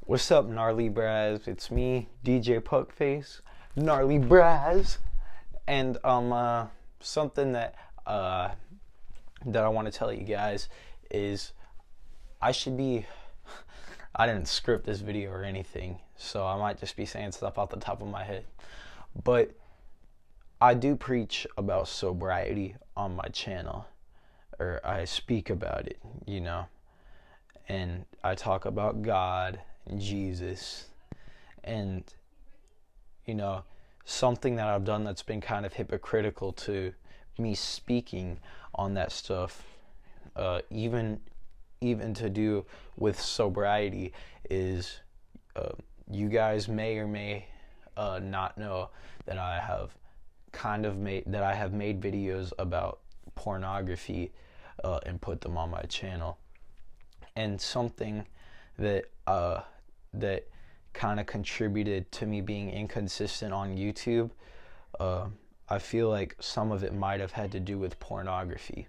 What's up, Gnarly Brazz? It's me, DJ Puckface, Gnarly Brazz, and something that I want to tell you guys is I didn't script this video or anything, so I might just be saying stuff off the top of my head, but I do preach about sobriety on my channel, or I speak about it, and I talk about God and Jesus, and something that I've done that's been kind of hypocritical to me speaking on that stuff, even to do with sobriety, is you guys may or may not know that I have made videos about pornography and put them on my channel. And something that kind of contributed to me being inconsistent on YouTube, I feel like some of it might have had to do with pornography.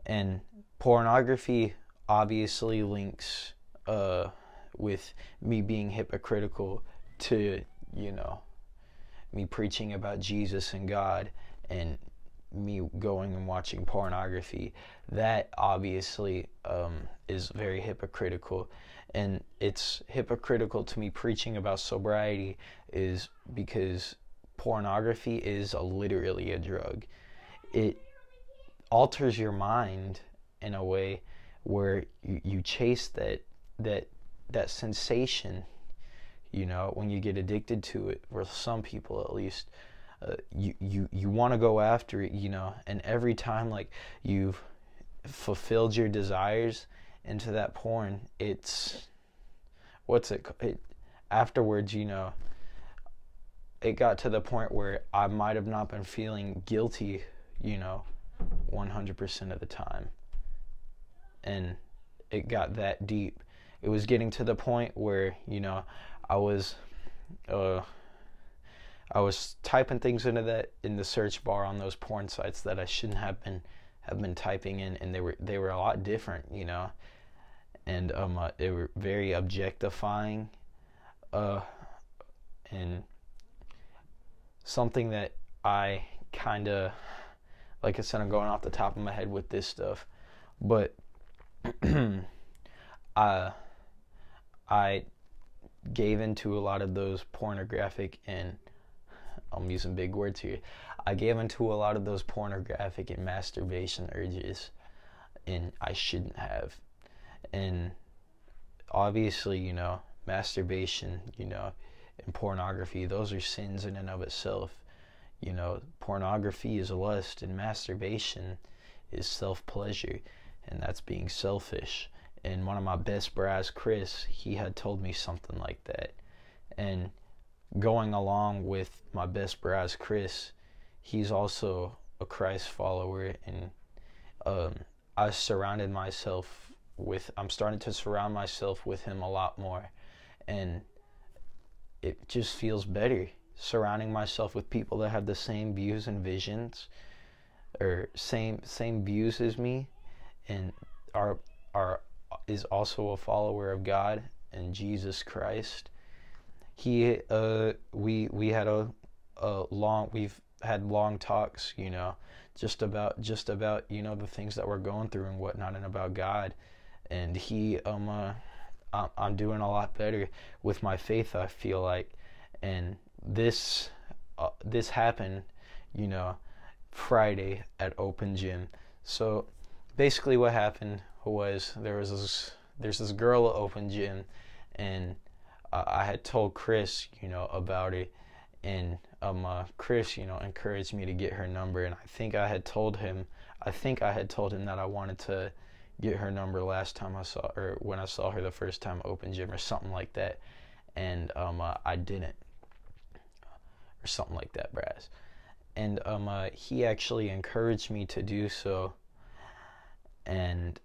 And pornography obviously links with me being hypocritical to, me preaching about Jesus and God, and me going and watching pornography. That obviously is very hypocritical, and it's hypocritical to me preaching about sobriety is because pornography is literally a drug. It alters your mind in a way where you chase that sensation, when you get addicted to it, for some people at least. You want to go after it, and every time like you've fulfilled your desires into that porn, afterwards, it got to the point where I might have not been feeling guilty, 100% of the time, and it got that deep. It was getting to the point where, I was typing things in the search bar on those porn sites that I shouldn't have been typing in, and they were a lot different, and they were very objectifying, and something that I kind of, like I said, I'm going off the top of my head with this stuff, but I gave into a lot of those pornographic, and I'm using big words here, I gave into a lot of those pornographic and masturbation urges, and I shouldn't have. And obviously, masturbation, and pornography, those are sins in and of itself. Pornography is lust, and masturbation is self-pleasure, and that's being selfish. And one of my best bras, Chris, he had told me something like that. And going along with my best bras, Chris, he's also a Christ follower, and I'm starting to surround myself with him a lot more, and it just feels better surrounding myself with people that have the same views and visions, or same views as me, and is also a follower of God and Jesus Christ. We've had long talks, just about the things that we're going through and whatnot, and about God. And I'm doing a lot better with my faith, I feel like. And this happened, Friday at Open Gym. So basically what happened was there's this girl at Open Gym, and I had told Chris, about it, and Chris, encouraged me to get her number, and I think I had told him that I wanted to get her number last time when I saw her the first time at Open Gym, or something like that, and I didn't, or something like that, Braz. And he actually encouraged me to do so, and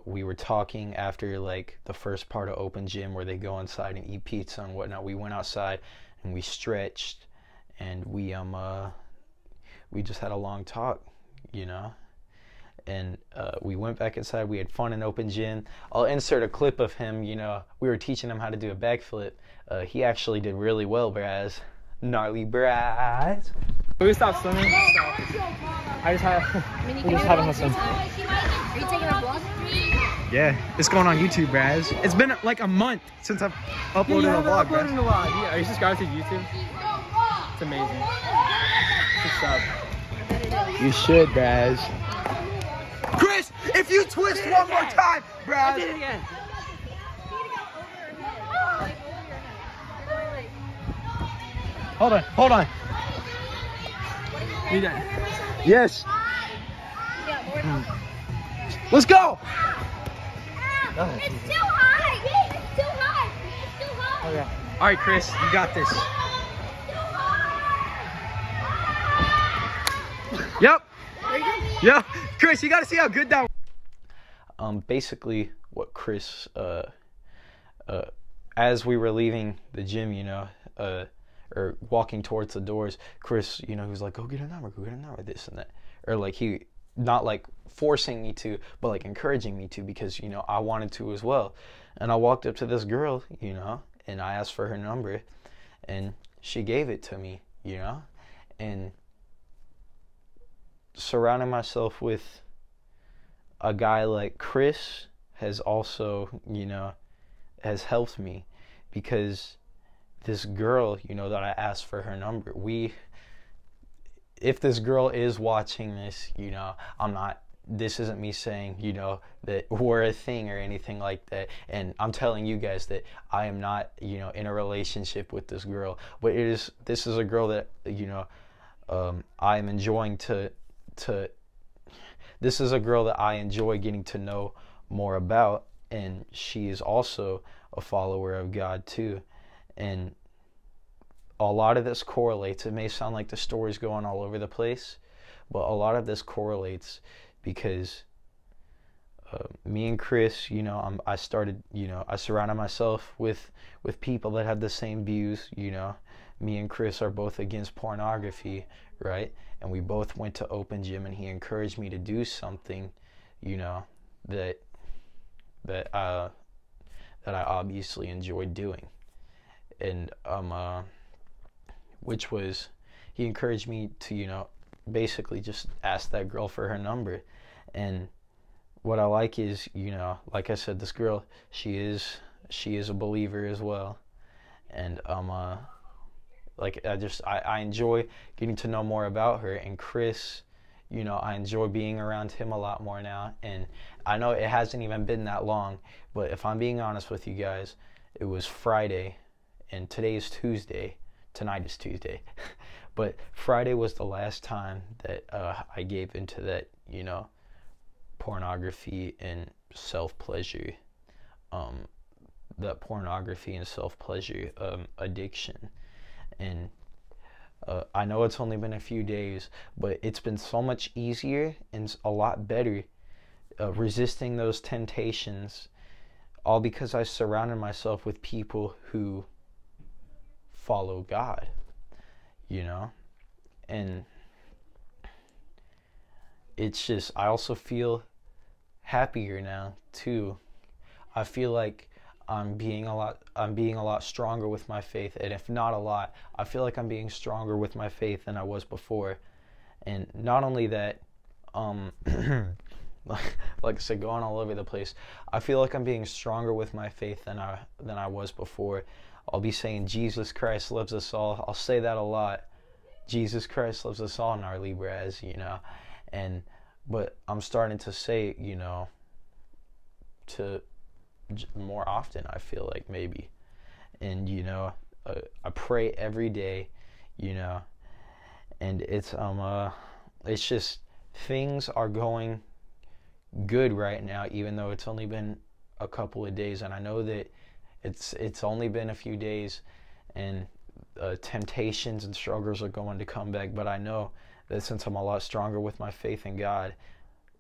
we were talking after like the first part of Open Gym where they go inside and eat pizza and whatnot. We went outside and we stretched, and we just had a long talk, and we went back inside. We had fun in open gym. I'll insert a clip of him. You know, we were teaching him how to do a backflip. He actually did really well, Brazz. Gnarly Brazz. We stopped swimming, so I just had, we just haven't had some. Are you taking a vlog? Yeah, it's going on YouTube, Brazz. It's been like a month since I've uploaded a vlog, Brazz. Yeah, are you subscribed to YouTube? It's amazing. Good stuff. You should, Brazz. Chris, if you twist one more time, Brazz. I did it again. Hold on, hold on. Need that. Yes. Let's go. It's too high. It's too high. It's too high. Okay. All right, Chris, you got this. Yep. Yeah, Chris, you got to see how good that was. Basically, what Chris, as we were leaving the gym, you know, or walking towards the doors, Chris, you know, he was like, go get a number, this and that. Or like he, not like forcing me to, but like encouraging me to, because, you know, I wanted to as well. And I walked up to this girl, you know, and I asked for her number, and she gave it to me, you know. And surrounding myself with a guy like Chris has also, you know, has helped me, because this girl, you know, that I asked for her number, if this girl is watching this, you know, this isn't me saying, you know, that we're a thing or anything like that, and I'm telling you guys that I am not, you know, in a relationship with this girl, but this is a girl that, you know, I am enjoying this is a girl that I enjoy getting to know more about, and she is also a follower of God too. And a lot of this correlates. It may sound like the story's going all over the place, but a lot of this correlates because me and Chris, you know, I started, you know, I surrounded myself with people that have the same views, you know. Me and Chris are both against pornography, right? And we both went to open gym, and he encouraged me to do something, you know, that I obviously enjoyed doing. And which was, he encouraged me to, you know, basically just ask that girl for her number. And what I like is, you know, like I said, this girl, she is a believer as well. And like I enjoy getting to know more about her. And Chris, you know, I enjoy being around him a lot more now. And I know it hasn't even been that long, but if I'm being honest with you guys, it was Friday, and today is Tuesday. Tonight is Tuesday. But Friday was the last time that I gave into that, you know, pornography and self-pleasure, that pornography and self-pleasure addiction. And I know it's only been a few days, but it's been so much easier and a lot better resisting those temptations, all because I surrounded myself with people who follow God, you know. And it's just, I also feel happier now too. I feel like I'm being a lot stronger with my faith, and if not a lot, I feel like I'm being stronger with my faith than I was before. And not only that, like I said, going all over the place, I feel like I'm being stronger with my faith than I was before. I'll be saying Jesus Christ loves us all. I'll say that a lot. Jesus Christ loves us all, Gnarly Brazz, you know. But I'm starting to say, you know, to more often, I feel like, maybe. And, you know, I pray every day, you know. And it's just, things are going good right now, even though it's only been a couple of days. And I know that it's only been a few days, and temptations and struggles are going to come back. But I know that since I'm a lot stronger with my faith in God,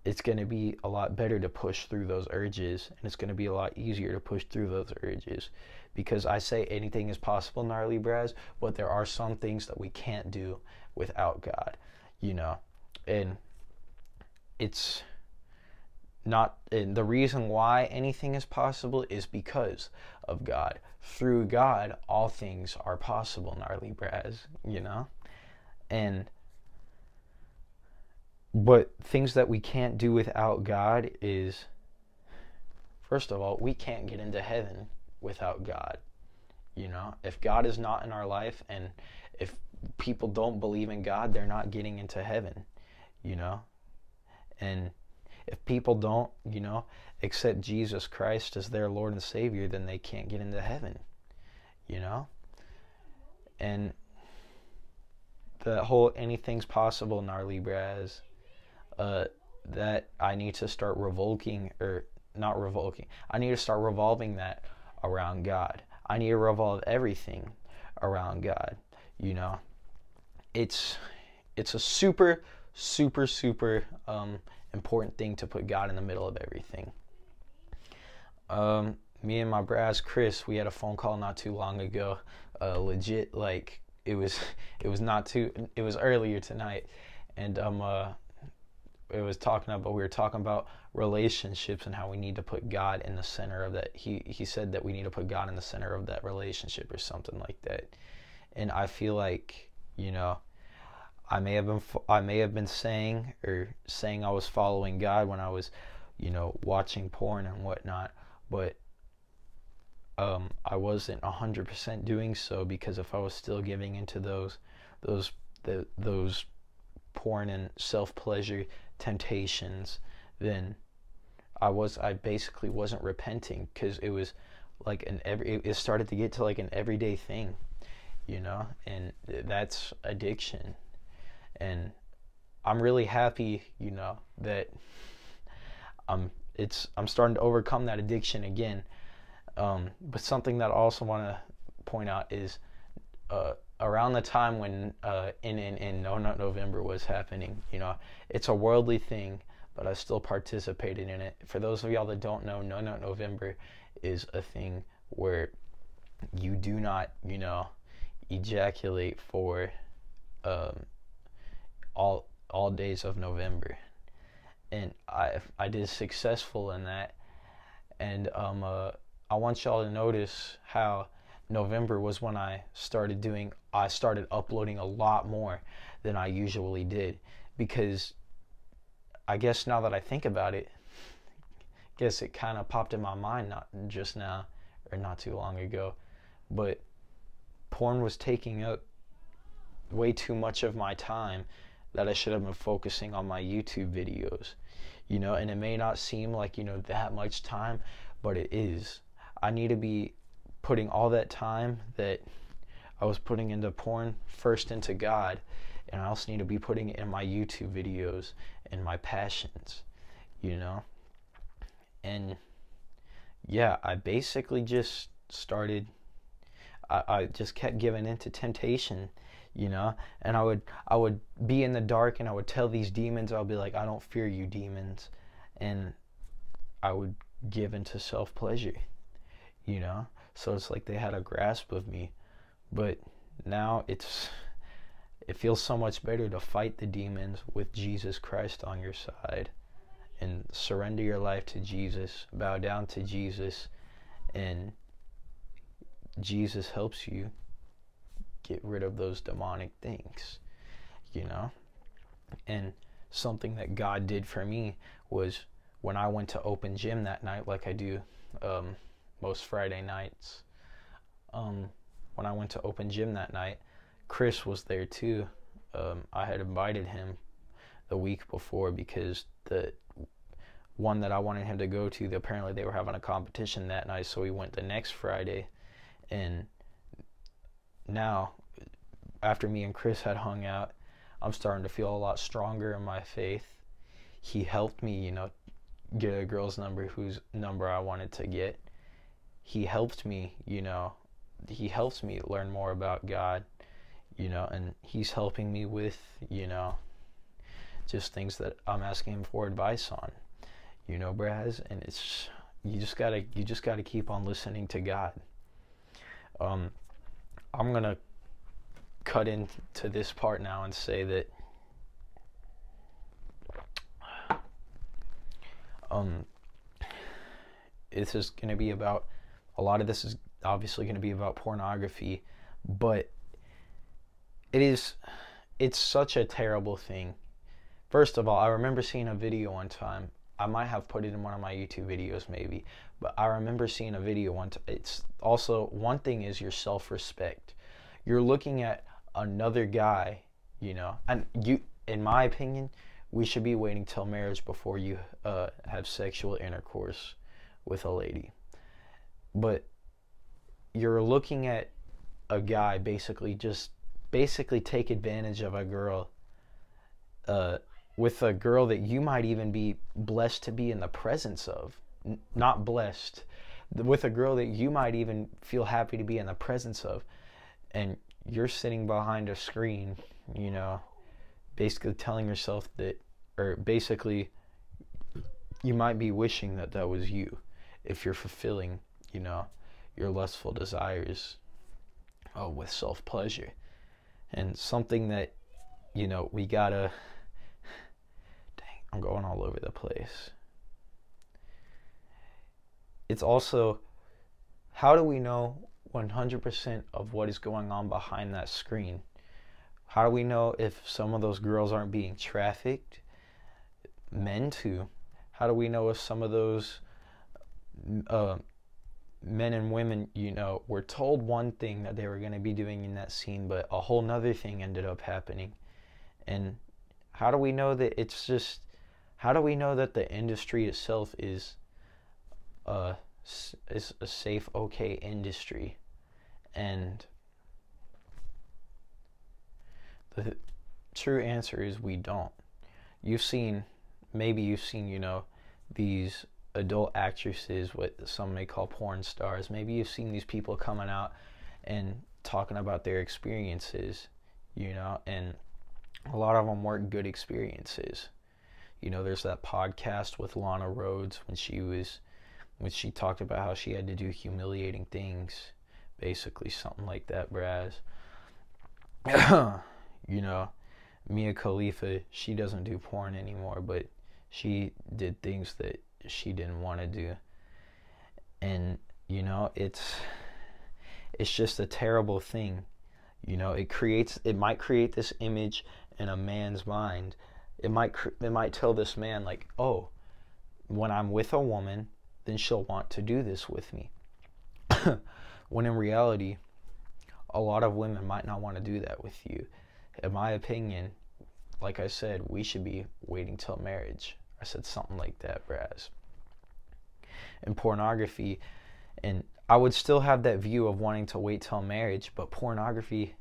it's going to be a lot better to push through those urges, and it's going to be a lot easier to push through those urges, because I say anything is possible, Gnarly Brazz, but there are some things that we can't do without God, you know. And it's and the reason why anything is possible is because of God. Through God, all things are possible, Gnarly Brazz, you know? But things that we can't do without God is, first of all, we can't get into heaven without God. You know, if God is not in our life, and if people don't believe in God, they're not getting into heaven, you know? And if people don't, you know, accept Jesus Christ as their Lord and Savior, then they can't get into heaven, you know? And the whole anything's possible, Gnarly Brazz, that I need to start I need to start revolving that around God. I need to revolve everything around God, you know? It's a super important thing to put God in the middle of everything. Me and my Brazz Chris, we had a phone call not too long ago. Legit, like it was earlier tonight, and we were talking about relationships and how we need to put God in the center of that. He said that we need to put God in the center of that relationship or something like that. And I feel like, you know, I may have been saying I was following God when I was, you know, watching porn and whatnot, but I wasn't 100% doing so, because if I was still giving into those porn and self-pleasure temptations, then I basically wasn't repenting, because it was like it started to get to like an everyday thing, you know, and that's addiction. And I'm really happy, you know, that I'm starting to overcome that addiction again. But something that I also want to point out is around the time when in No Nut November was happening, you know, it's a worldly thing, but I still participated in it. For those of y'all that don't know, No Nut November is a thing where you do not, you know, ejaculate for all days of November, and I did successful in that. And I want y'all to notice how November was when I started uploading a lot more than I usually did, because I guess now that I think about it, I guess it kind of popped in my mind not just now or not too long ago, but porn was taking up way too much of my time that I should have been focusing on my YouTube videos, you know. And it may not seem like, you know, that much time, but it is. I need to be putting all that time that I was putting into porn first into God, and I also need to be putting it in my YouTube videos and my passions, you know. And yeah, I basically just started, I just kept giving into temptation, you know. And I would be in the dark, and I would tell these demons, I'll be like, I don't fear you, demons. And I would give into self-pleasure, you know. So it's like they had a grasp of me. But now it feels so much better to fight the demons with Jesus Christ on your side, and surrender your life to Jesus, bow down to Jesus, and Jesus helps you get rid of those demonic things, you know. And something that God did for me was when I went to open gym that night, like I do most Friday nights. When I went to open gym that night, Chris was there too. I had invited him the week before, because the one that I wanted him to go to, apparently they were having a competition that night, so we went the next Friday. And now, after me and Chris had hung out, I'm starting to feel a lot stronger in my faith. He helped me, you know, get a girl's number whose number I wanted to get. He helped me, you know, he helps me learn more about God, you know, and he's helping me with, you know, just things that I'm asking him for advice on, you know, Brazz. And it's, you just gotta keep on listening to God. I'm gonna cut into this part now and say that this is going to be about, a lot of this is obviously going to be about pornography, but it's such a terrible thing. First of all, I remember seeing a video one time. I might have put it in one of my YouTube videos maybe, but I remember seeing a video one time. It's also, one thing is your self-respect. You're looking at another guy, you know, and you, in my opinion, we should be waiting till marriage before you have sexual intercourse with a lady. But you're looking at a guy basically take advantage of a girl, with a girl that you might even be blessed to be in the presence of. Not blessed, with a girl that you might even feel happy to be in the presence of, and you're sitting behind a screen, you know, basically telling yourself that, or basically you might be wishing that that was you, if you're fulfilling, you know, your lustful desires with self-pleasure. And something that, you know, we gotta, dang, I'm going all over the place. It's also, how do we know 100% of what is going on behind that screen? How do we know if some of those girls aren't being trafficked? Men too. How do we know if some of those men and women, you know, were told one thing that they were going to be doing in that scene, but a whole nother thing ended up happening? And how do we know that it's just, how do we know that the industry itself is a safe, okay industry? And the true answer is we don't. Maybe you've seen, you know, these adult actresses, what some may call porn stars. Maybe you've seen these people coming out and talking about their experiences, you know, and a lot of them weren't good experiences. You know, there's that podcast with Lana Rhoades when she talked about how she had to do humiliating things, basically something like that, Brazz. You know, Mia Khalifa, she doesn't do porn anymore, but she did things that she didn't want to do. And, you know, it's just a terrible thing. You know, it might create this image in a man's mind. It might tell this man, like, oh, when I'm with a woman, then she'll want to do this with me. When in reality, a lot of women might not want to do that with you. In my opinion, like I said, we should be waiting till marriage. I said something like that, Brazz. And pornography, and I would still have that view of wanting to wait till marriage, but pornography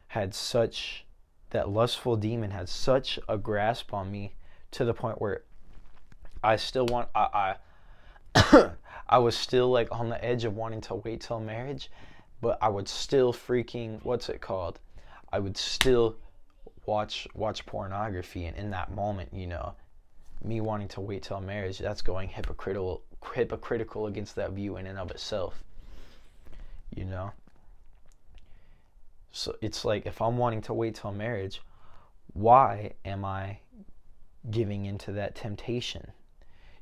had such, that lustful demon had such a grasp on me to the point where I still want, I was still like on the edge of wanting to wait till marriage, but I would still freaking, what's it called? I would still watch pornography, and in that moment, you know, me wanting to wait till marriage, that's going hypocritical against that view in and of itself, you know. So it's like, if I'm wanting to wait till marriage, why am I giving into that temptation,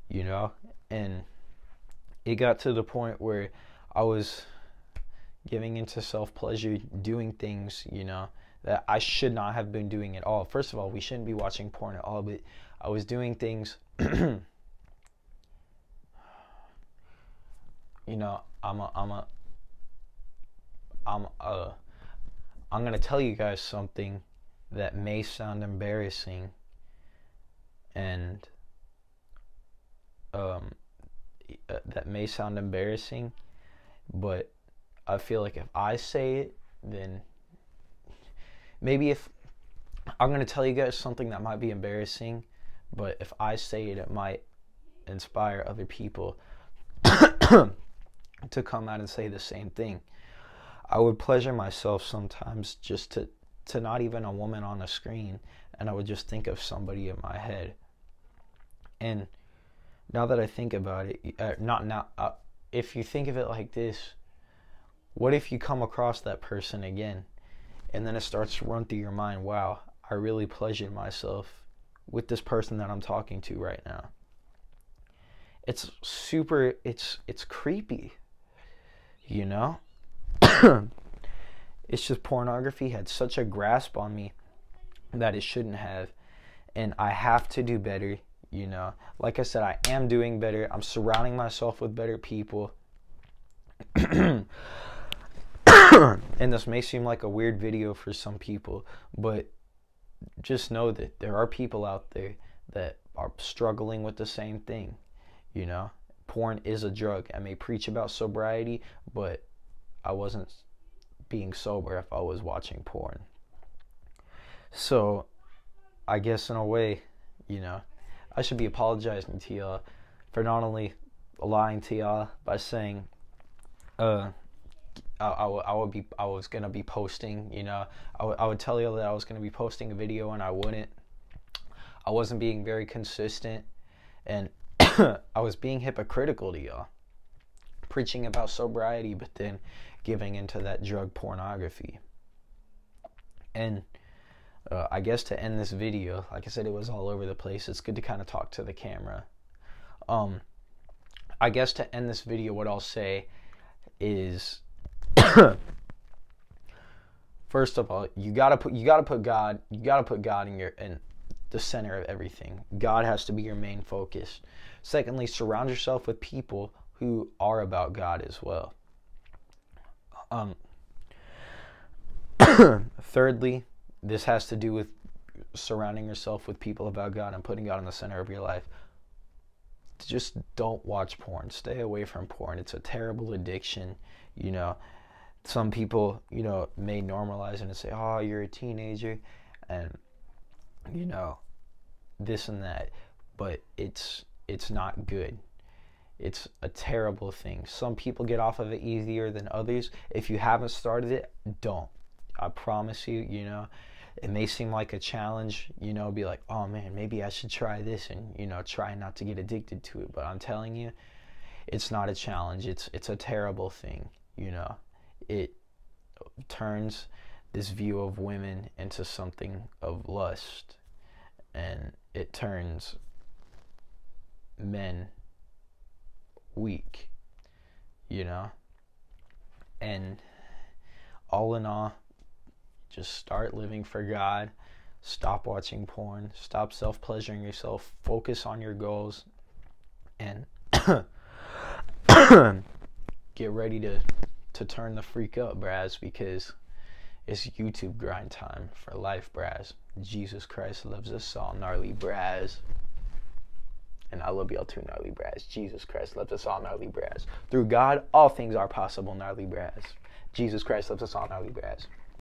you know? And it got to the point where I was giving into self-pleasure, doing things, you know, that I should not have been doing at all. First of all, we shouldn't be watching porn at all, but I was doing things, you know, I'm going to tell you guys something that may sound embarrassing, and but I feel like if I say it, then maybe if I'm going to tell you guys something that might be embarrassing, but if I say it, it might inspire other people to come out and say the same thing. I would pleasure myself sometimes just to not even a woman on the screen, and I would just think of somebody in my head. And now that I think about it, if you think of it like this, what if you come across that person again, and then it starts to run through your mind, wow, I really pleasured myself with this person that I'm talking to right now. it's super, it's creepy, you know? It's just pornography had such a grasp on me that it shouldn't have. And I have to do better, you know? Like I said, I am doing better. I'm surrounding myself with better people. And this may seem like a weird video for some people, but just know that there are people out there that are struggling with the same thing, you know? Porn is a drug. I may preach about sobriety, but I wasn't being sober if I was watching porn. So I guess in a way, you know, I should be apologizing to y'all for not only lying to y'all by saying I was gonna be posting, you know, I would tell y'all that I was gonna be posting a video and I wouldn't. I wasn't being very consistent, and I was being hypocritical to y'all, preaching about sobriety but then giving into that drug pornography. And I guess to end this video, like I said, it was all over the place. It's good to kind of talk to the camera. I guess to end this video, what I'll say is, first of all, you gotta put God in the center of everything. God has to be your main focus. Secondly, surround yourself with people who are about God as well. Thirdly, this has to do with surrounding yourself with people about God and putting God in the center of your life. Just don't watch porn. Stay away from porn. It's a terrible addiction. You know, some people, you know, may normalize it and say, oh, you're a teenager, and, you know, this and that. But it's not good. It's a terrible thing. Some people get off of it easier than others. If you haven't started it, don't. I promise you, you know, it may seem like a challenge, you know, be like, oh man, maybe I should try this and, you know, try not to get addicted to it. But I'm telling you, it's not a challenge. It's a terrible thing, you know. It turns this view of women into something of lust, and it turns men weak, you know. And all in all, just start living for God. Stop watching porn. Stop self-pleasuring yourself. Focus on your goals. And get ready to turn the freak up, Brazz, because it's YouTube grind time for life, Brazz. Jesus Christ loves us all, gnarly Brazz. And I love y'all too, gnarly Brazz. Jesus Christ loves us all, gnarly Brazz. Through God, all things are possible, gnarly Brazz. Jesus Christ loves us all, gnarly Brazz.